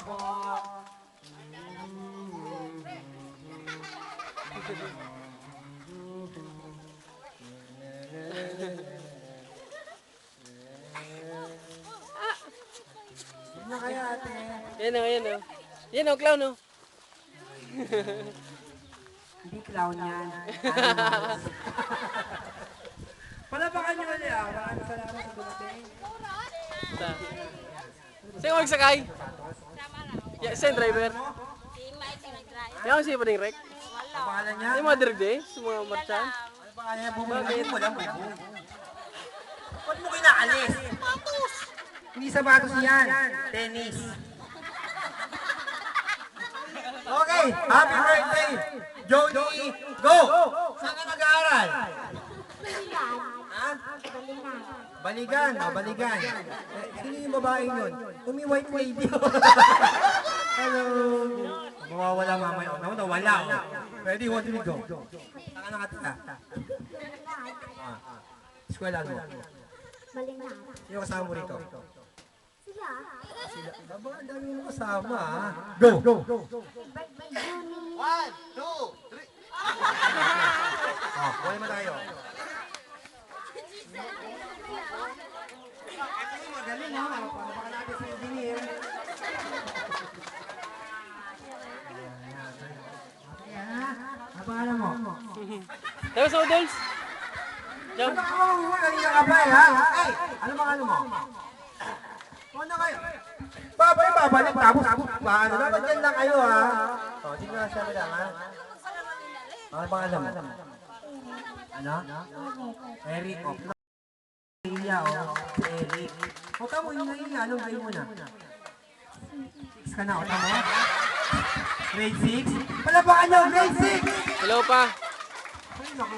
po. Yan na kaya ate. Yan o, yan o. Yan o, clown o. Hindi clown yan. Palapakan nyo ulit ah. Maraming salamat sa dumating. Sino magsakay? Yeah, saan driver? Yan ang siya pa rin rek. Ang pangalan niya? Yung mga dirigde, sa mga marchan. Ang pangalan niya? Bumagay mo lang. Ba't mo kinaalis? Sapatos! Hindi sapatos yan. Tennis. Okay, happy birthday, Jody. Go! Saan ka nag-aaral? Ha? Baligan. Baligan. Sino yung babaeng nun? Umi white lady. Hello. Mawawala mamaya. Nawala. Ready, 1, 2, go. Saan ka nakatira? Eskwela mo. Malingan. Sino kasama mo rito? Sila. Aba, ang dami mo kasama ah. Go! Birthday Juni. 1, 2, 3. Kuha naman tayo. Ito yung magaling ha. Baka natin sa engineer. Ayan ha. Ano pangalan mo? Tapos sa Udolls? Jump. Ano ka mo? Kanina ka pa eh ha? Hey! Ano pangalan mo? Kuha na kayo. Babalik tapos paano? Dapat yan lang kayo ha. O, sige na siya lang ha. Ano pangalan mo? Ano? Eric. Iya, oh. Eric. O, tamo yung naiya. Anong grade mo na? 6 ka na, o, tamo? Grade 6? Palabakan nyo, grade 6! Hello pa.